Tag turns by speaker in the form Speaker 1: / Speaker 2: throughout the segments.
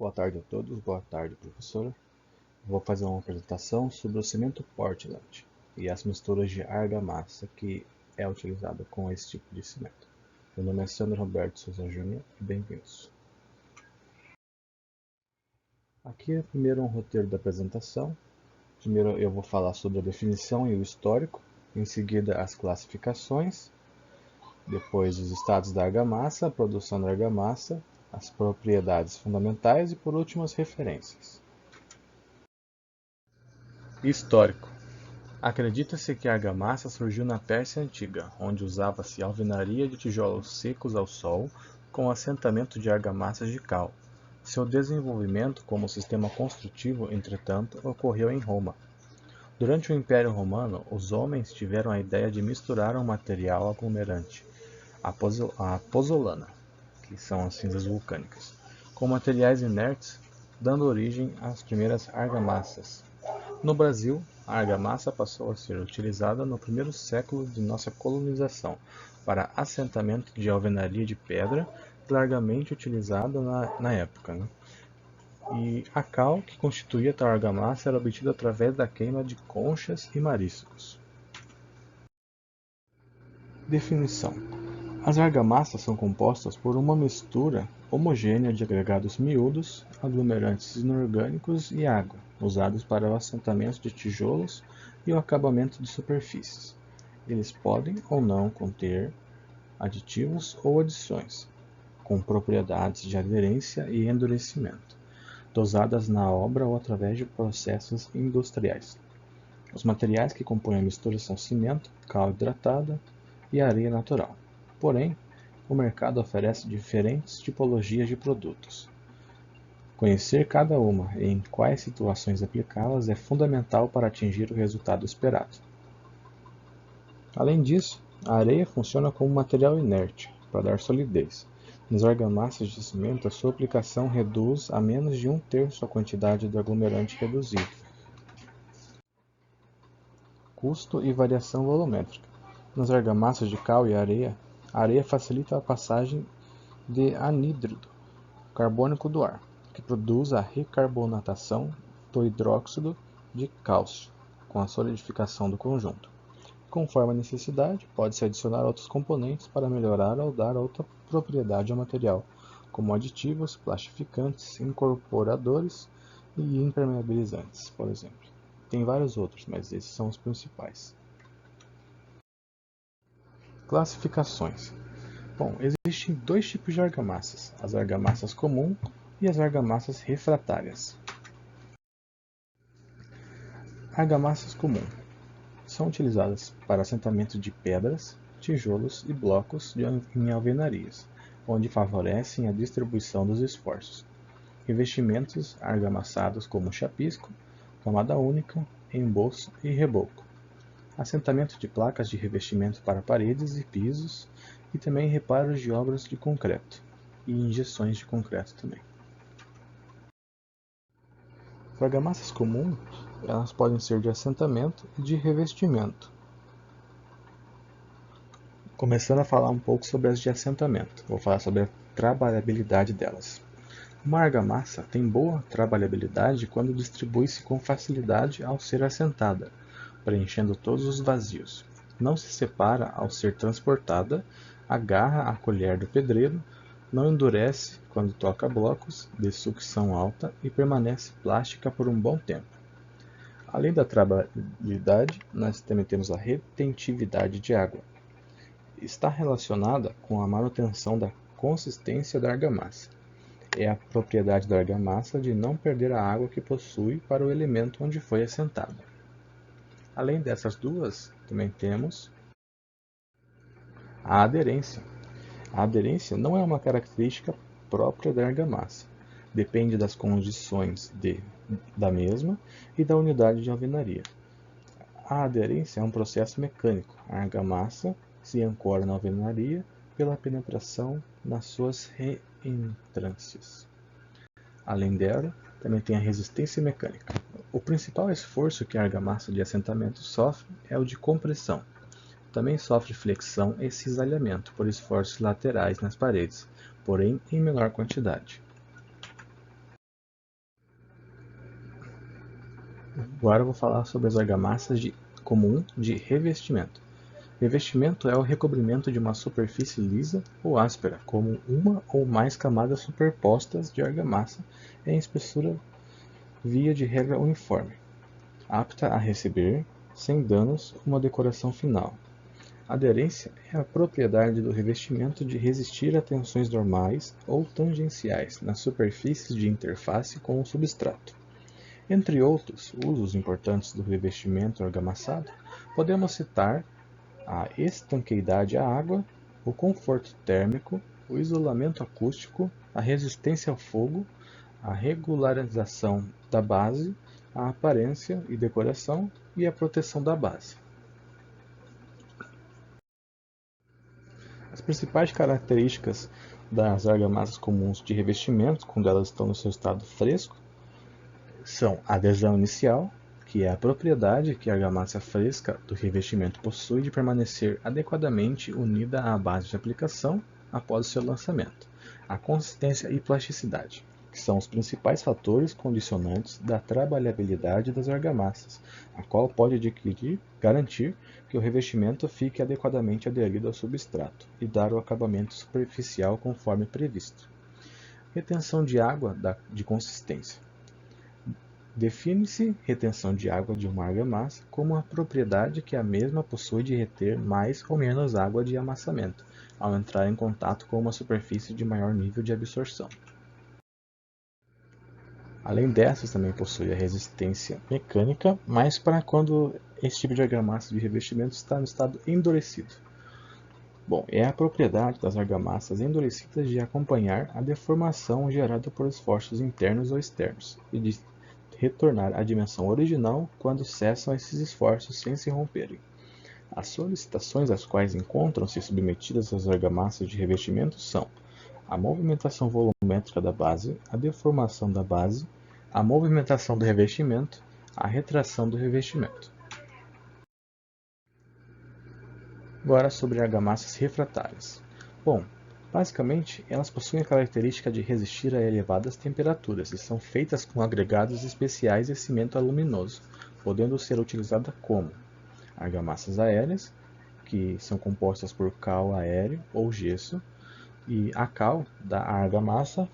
Speaker 1: Boa tarde a todos, boa tarde, professora. Vou fazer uma apresentação sobre o cimento Portland e as misturas de argamassa que é utilizada com esse tipo de cimento. Meu nome é Sandro Roberto Souza Júnior e bem-vindos. Aqui é primeiro um roteiro da apresentação. Primeiro eu vou falar sobre a definição e o histórico, em seguida as classificações, depois os estados da argamassa, a produção da argamassa, as propriedades fundamentais e por último as referências. Histórico. Acredita-se que a argamassa surgiu na Pérsia Antiga, onde usava-se alvenaria de tijolos secos ao sol com assentamento de argamassas de cal. Seu desenvolvimento como sistema construtivo, entretanto, ocorreu em Roma. Durante o Império Romano, os homens tiveram a ideia de misturar um material aglomerante, a pozzolana, que são as cinzas vulcânicas, com materiais inertes, dando origem às primeiras argamassas. No Brasil, a argamassa passou a ser utilizada no primeiro século de nossa colonização para assentamento de alvenaria de pedra, largamente utilizada na época. E a cal, que constituía tal argamassa, era obtida através da queima de conchas e mariscos. Definição: as argamassas são compostas por uma mistura homogênea de agregados miúdos, aglomerantes inorgânicos e água, usados para o assentamento de tijolos e o acabamento de superfícies. Eles podem ou não conter aditivos ou adições, com propriedades de aderência e endurecimento, dosadas na obra ou através de processos industriais. Os materiais que compõem a mistura são cimento, cal hidratada e areia natural. Porém, o mercado oferece diferentes tipologias de produtos. Conhecer cada uma e em quais situações aplicá-las é fundamental para atingir o resultado esperado. Além disso, a areia funciona como material inerte, para dar solidez. Nas argamassas de cimento, a sua aplicação reduz a menos de 1/3 a quantidade do aglomerante reduzido. Custo e variação volumétrica. Nas argamassas de cal e areia, a areia facilita a passagem de anidrido carbônico do ar, que produz a recarbonatação do hidróxido de cálcio, com a solidificação do conjunto. Conforme a necessidade, pode-se adicionar outros componentes para melhorar ou dar outra propriedade ao material, como aditivos, plastificantes, incorporadores e impermeabilizantes, por exemplo. Tem vários outros, mas esses são os principais. Classificações. Bom, existem dois tipos de argamassas, as argamassas comum e as argamassas refratárias. Argamassas comum são utilizadas para assentamento de pedras, tijolos e blocos em alvenarias, onde favorecem a distribuição dos esforços. Revestimentos argamassados como chapisco, camada única, emboço e reboco. Assentamento de placas de revestimento para paredes e pisos e também reparos de obras de concreto e injeções de concreto também. As argamassas comuns, elas podem ser de assentamento e de revestimento. Começando a falar um pouco sobre as de assentamento, vou falar sobre a trabalhabilidade delas. Uma argamassa tem boa trabalhabilidade quando distribui-se com facilidade ao ser assentada, preenchendo todos os vazios. Não se separa ao ser transportada, agarra a colher do pedreiro, não endurece quando toca blocos de sucção alta e permanece plástica por um bom tempo. Além da trabalhabilidade, nós também temos a retentividade de água. Está relacionada com a manutenção da consistência da argamassa. É a propriedade da argamassa de não perder a água que possui para o elemento onde foi assentada. Além dessas duas, também temos a aderência. A aderência não é uma característica própria da argamassa. Depende das condições da mesma e da unidade de alvenaria. A aderência é um processo mecânico. A argamassa se ancora na alvenaria pela penetração nas suas reentrâncias. Além dela, também tem a resistência mecânica. O principal esforço que a argamassa de assentamento sofre é o de compressão. Também sofre flexão e cisalhamento por esforços laterais nas paredes, porém em menor quantidade. Agora eu vou falar sobre as argamassas comum de revestimento. Revestimento é o recobrimento de uma superfície lisa ou áspera, como uma ou mais camadas superpostas de argamassa em espessura via de regra uniforme, apta a receber, sem danos, uma decoração final. Aderência é a propriedade do revestimento de resistir a tensões normais ou tangenciais nas superfícies de interface com o substrato. Entre outros usos importantes do revestimento argamassado, podemos citar a estanqueidade à água, o conforto térmico, o isolamento acústico, a resistência ao fogo, a regularização da base, a aparência e decoração e a proteção da base. As principais características das argamassas comuns de revestimento, quando elas estão no seu estado fresco, são a adesão inicial, que é a propriedade que a argamassa fresca do revestimento possui de permanecer adequadamente unida à base de aplicação após o seu lançamento. A consistência e plasticidade, que são os principais fatores condicionantes da trabalhabilidade das argamassas, a qual pode garantir que o revestimento fique adequadamente aderido ao substrato e dar o acabamento superficial conforme previsto. Retenção de água de consistência. Define-se retenção de água de uma argamassa como a propriedade que a mesma possui de reter mais ou menos água de amassamento, ao entrar em contato com uma superfície de maior nível de absorção. Além dessas, também possui a resistência mecânica, mas para quando esse tipo de argamassa de revestimento está no estado endurecido. Bom, é a propriedade das argamassas endurecidas de acompanhar a deformação gerada por esforços internos ou externos e de retornar à dimensão original quando cessam esses esforços sem se romperem. As solicitações às quais encontram-se submetidas as argamassas de revestimento são a movimentação volumétrica da base, a deformação da base, a movimentação do revestimento, a retração do revestimento. Agora sobre argamassas refratárias. Bom, basicamente, elas possuem a característica de resistir a elevadas temperaturas e são feitas com agregados especiais e cimento aluminoso, podendo ser utilizada como argamassas aéreas, que são compostas por cal aéreo ou gesso, e a cal dá à argamassa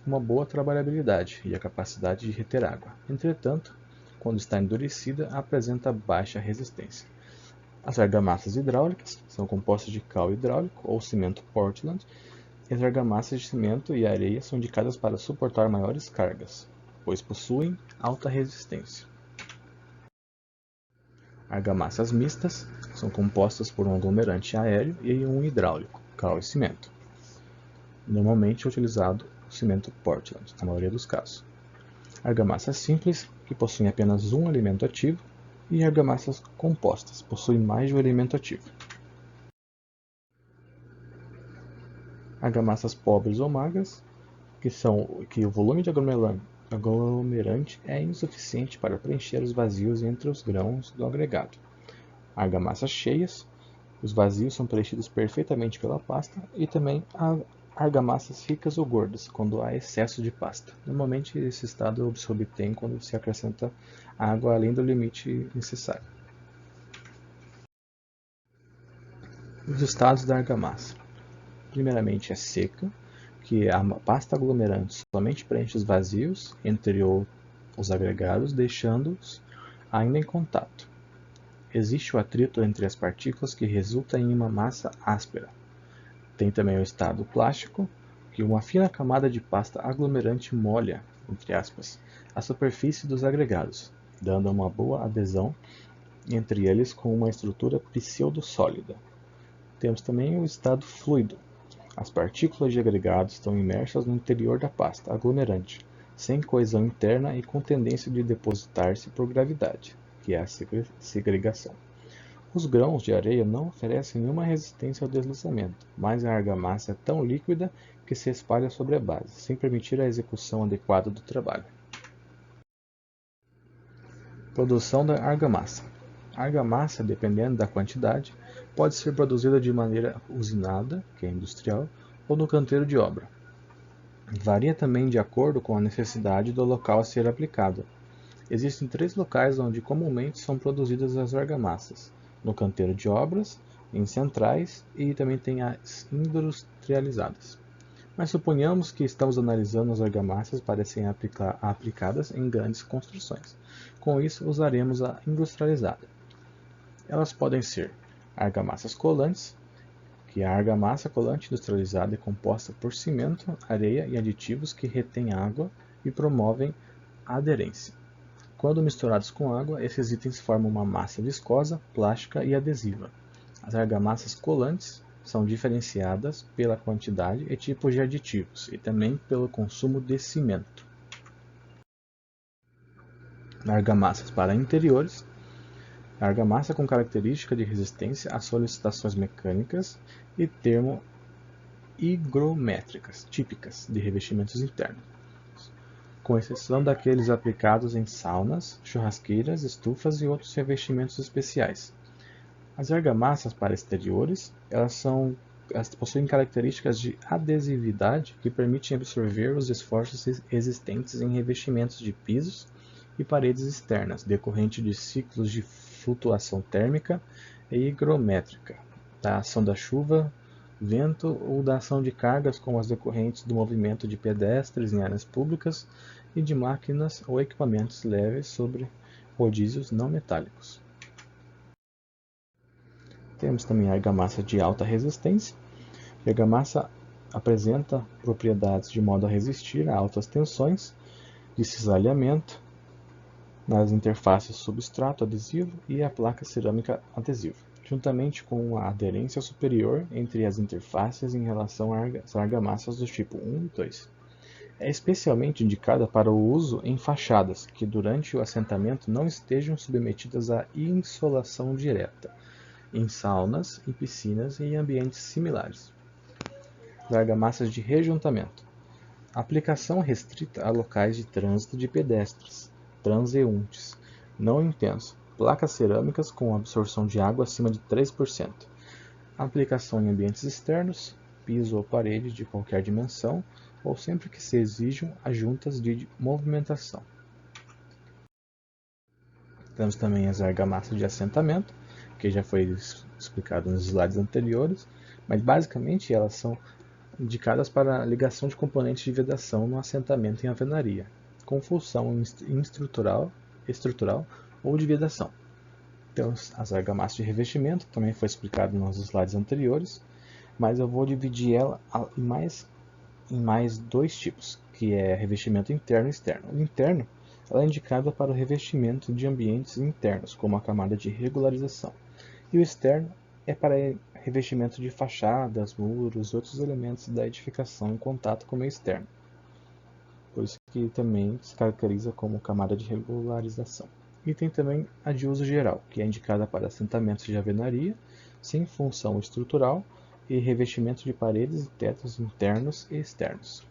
Speaker 1: uma boa trabalhabilidade e a capacidade de reter água. Entretanto, quando está endurecida, apresenta baixa resistência. As argamassas hidráulicas são compostas de cal hidráulico ou cimento Portland, e as argamassas de cimento e areia são indicadas para suportar maiores cargas, pois possuem alta resistência. Argamassas mistas são compostas por um aglomerante aéreo e um hidráulico, cal e cimento. Normalmente é utilizado o cimento Portland, na maioria dos casos. Argamassas simples, que possuem apenas um elemento ativo, e argamassas compostas, possuem mais de um elemento ativo. Argamassas pobres ou magras, que o volume de aglomerante é insuficiente para preencher os vazios entre os grãos do agregado. Argamassas cheias, os vazios são preenchidos perfeitamente pela pasta, e também há argamassas ricas ou gordas, quando há excesso de pasta. Normalmente esse estado se obtém quando se acrescenta água além do limite necessário. Os estados da argamassa. Primeiramente é seca, que a pasta aglomerante somente preenche os vazios entre os agregados, deixando-os ainda em contato. Existe o atrito entre as partículas que resulta em uma massa áspera. Tem também o estado plástico, que uma fina camada de pasta aglomerante molha, entre aspas, a superfície dos agregados, dando uma boa adesão entre eles com uma estrutura pseudo-sólida. Temos também o estado fluido. As partículas de agregados estão imersas no interior da pasta aglomerante, sem coesão interna e com tendência de depositar-se por gravidade, que é a segregação. Os grãos de areia não oferecem nenhuma resistência ao deslizamento, mas a argamassa é tão líquida que se espalha sobre a base, sem permitir a execução adequada do trabalho. Produção da argamassa. A argamassa, dependendo da quantidade, pode ser produzida de maneira usinada, que é industrial, ou no canteiro de obra. Varia também de acordo com a necessidade do local a ser aplicado. Existem 3 locais onde comumente são produzidas as argamassas: no canteiro de obras, em centrais e também tem as industrializadas. Mas suponhamos que estamos analisando as argamassas para serem aplicadas em grandes construções. Com isso, usaremos a industrializada. Elas podem ser argamassas colantes, que a argamassa colante industrializada é composta por cimento, areia e aditivos que retêm água e promovem a aderência. Quando misturados com água, esses itens formam uma massa viscosa, plástica e adesiva. As argamassas colantes são diferenciadas pela quantidade e tipos de aditivos e também pelo consumo de cimento. Argamassas para interiores. A argamassa com característica de resistência às solicitações mecânicas e termo-higrométricas típicas de revestimentos internos, com exceção daqueles aplicados em saunas, churrasqueiras, estufas e outros revestimentos especiais. As argamassas para exteriores, elas possuem características de adesividade que permitem absorver os esforços existentes em revestimentos de pisos e paredes externas, decorrente de ciclos de flutuação térmica e higrométrica, da ação da chuva, vento ou da ação de cargas como as decorrentes do movimento de pedestres em áreas públicas e de máquinas ou equipamentos leves sobre rodízios não metálicos. Temos também a argamassa de alta resistência. A argamassa apresenta propriedades de modo a resistir a altas tensões de cisalhamento nas interfaces substrato adesivo e a placa cerâmica adesiva, juntamente com a aderência superior entre as interfaces em relação às argamassas do tipo 1 e 2. É especialmente indicada para o uso em fachadas que durante o assentamento não estejam submetidas à insolação direta, em saunas, em piscinas e em ambientes similares. Argamassas de rejuntamento. Aplicação restrita a locais de trânsito de pedestres, transeuntes, não intenso, placas cerâmicas com absorção de água acima de 3%. Aplicação em ambientes externos, piso ou parede de qualquer dimensão, ou sempre que se exijam adjuntas de movimentação. Temos também as argamassas de assentamento, que já foi explicado nos slides anteriores, mas basicamente elas são indicadas para ligação de componentes de vedação no assentamento em alvenaria, com função estrutural ou de vedação. Temos as argamassas de revestimento, que também foi explicado nos slides anteriores, mas eu vou dividir ela em mais 2 tipos, que é revestimento interno e externo. O interno ela é indicada para o revestimento de ambientes internos, como a camada de regularização. E o externo é para revestimento de fachadas, muros e outros elementos da edificação em contato com o meio externo. Por isso que também se caracteriza como camada de regularização. E tem também a de uso geral, que é indicada para assentamentos de alvenaria, sem função estrutural, e revestimento de paredes e tetos internos e externos.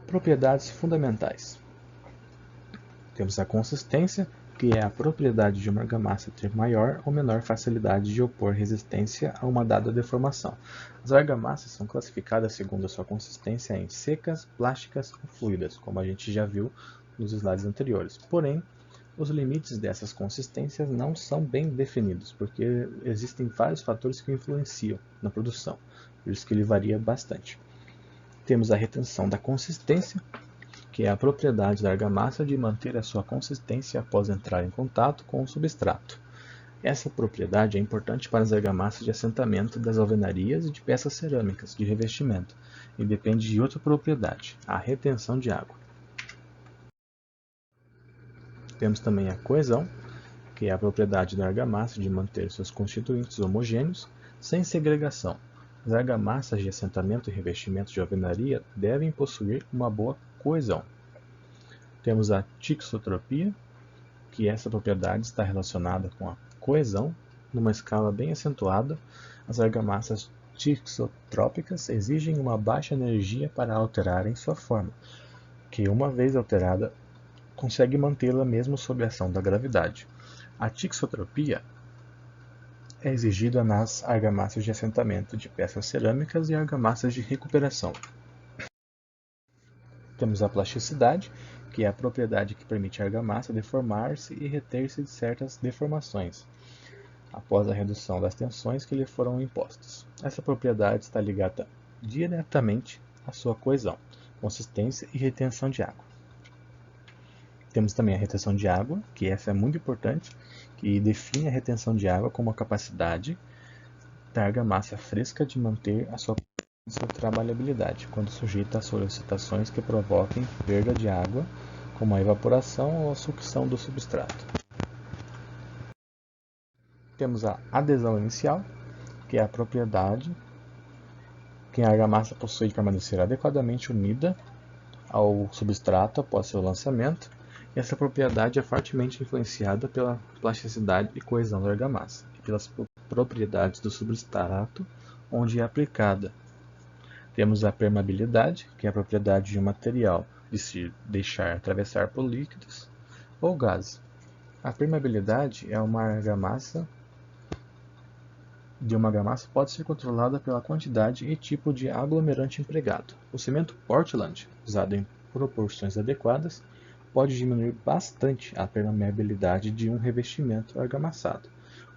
Speaker 1: Propriedades fundamentais. Temos a consistência, que é a propriedade de uma argamassa ter maior ou menor facilidade de opor resistência a uma dada deformação. As argamassas são classificadas segundo a sua consistência em secas, plásticas ou fluidas, como a gente já viu nos slides anteriores. Porém, os limites dessas consistências não são bem definidos, porque existem vários fatores que influenciam na produção, por isso que ele varia bastante. Temos a retenção da consistência, que é a propriedade da argamassa de manter a sua consistência após entrar em contato com o substrato. Essa propriedade é importante para as argamassas de assentamento das alvenarias e de peças cerâmicas de revestimento, e depende de outra propriedade, a retenção de água. Temos também a coesão, que é a propriedade da argamassa de manter seus constituintes homogêneos, sem segregação. As argamassas de assentamento e revestimento de alvenaria devem possuir uma boa coesão. Temos a tixotropia, que essa propriedade está relacionada com a coesão, numa escala bem acentuada. As argamassas tixotrópicas exigem uma baixa energia para alterarem sua forma, que uma vez alterada, consegue mantê-la mesmo sob a ação da gravidade. A tixotropia é exigida nas argamassas de assentamento de peças cerâmicas e argamassas de recuperação. Temos a plasticidade, que é a propriedade que permite a argamassa deformar-se e reter-se de certas deformações, após a redução das tensões que lhe foram impostas. Essa propriedade está ligada diretamente à sua coesão, consistência e retenção de água. Temos também a retenção de água, que essa é muito importante, que define a retenção de água como a capacidade da argamassa fresca de manter a sua trabalhabilidade, quando sujeita a solicitações que provoquem perda de água, como a evaporação ou a sucção do substrato. Temos a adesão inicial, que é a propriedade que a argamassa possui de permanecer adequadamente unida ao substrato após seu lançamento, e essa propriedade é fortemente influenciada pela plasticidade e coesão da argamassa, e pelas propriedades do substrato onde é aplicada. Temos a permeabilidade, que é a propriedade de um material de se deixar atravessar por líquidos ou gases. A permeabilidade é uma argamassa pode ser controlada pela quantidade e tipo de aglomerante empregado. O cimento Portland, usado em proporções adequadas, pode diminuir bastante a permeabilidade de um revestimento argamassado.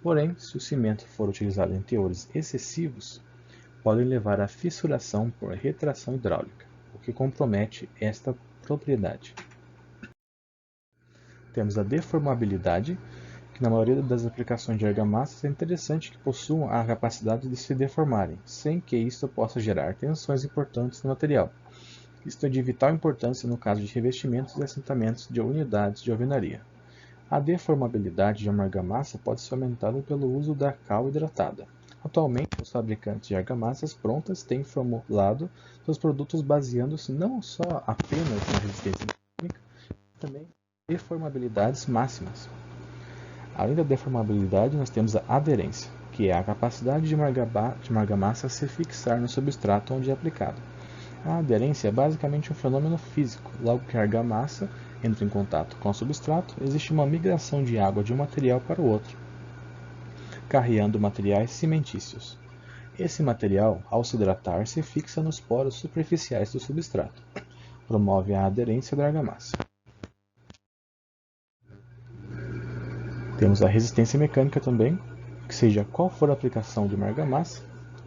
Speaker 1: Porém, se o cimento for utilizado em teores excessivos, podem levar à fissuração por retração hidráulica, o que compromete esta propriedade. Temos a deformabilidade, que na maioria das aplicações de argamassas é interessante que possuam a capacidade de se deformarem, sem que isto possa gerar tensões importantes no material. Isto é de vital importância no caso de revestimentos e assentamentos de unidades de alvenaria. A deformabilidade de uma argamassa pode ser aumentada pelo uso da cal hidratada. Atualmente, os fabricantes de argamassas prontas têm formulado seus produtos baseando-se não só apenas na resistência mecânica, mas também em deformabilidades máximas. Além da deformabilidade, nós temos a aderência, que é a capacidade de uma argamassa se fixar no substrato onde é aplicada. A aderência é basicamente um fenômeno físico. Logo que a argamassa entra em contato com o substrato, existe uma migração de água de um material para o outro, carreando materiais cimentícios. Esse material, ao se hidratar, se fixa nos poros superficiais do substrato. Promove a aderência da argamassa. Temos a resistência mecânica também, que seja qual for a aplicação de uma argamassa,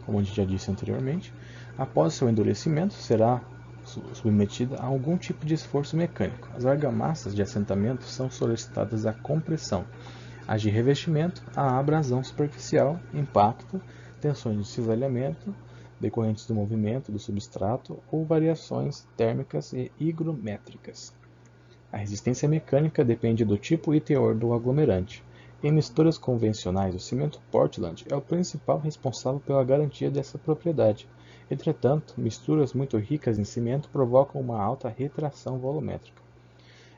Speaker 1: como a gente já disse anteriormente, após seu endurecimento será submetida a algum tipo de esforço mecânico. As argamassas de assentamento são solicitadas à compressão, as de revestimento à abrasão superficial, impacto, tensões de cisalhamento decorrentes do movimento do substrato ou variações térmicas e higrométricas. A resistência mecânica depende do tipo e teor do aglomerante. Em misturas convencionais, o cimento Portland é o principal responsável pela garantia dessa propriedade. Entretanto, misturas muito ricas em cimento provocam uma alta retração volumétrica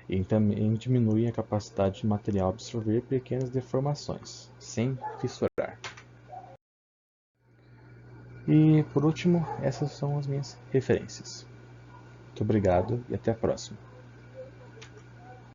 Speaker 1: e também diminuem a capacidade do material absorver pequenas deformações, sem fissurar. E, por último, essas são as minhas referências. Muito obrigado e até a próxima.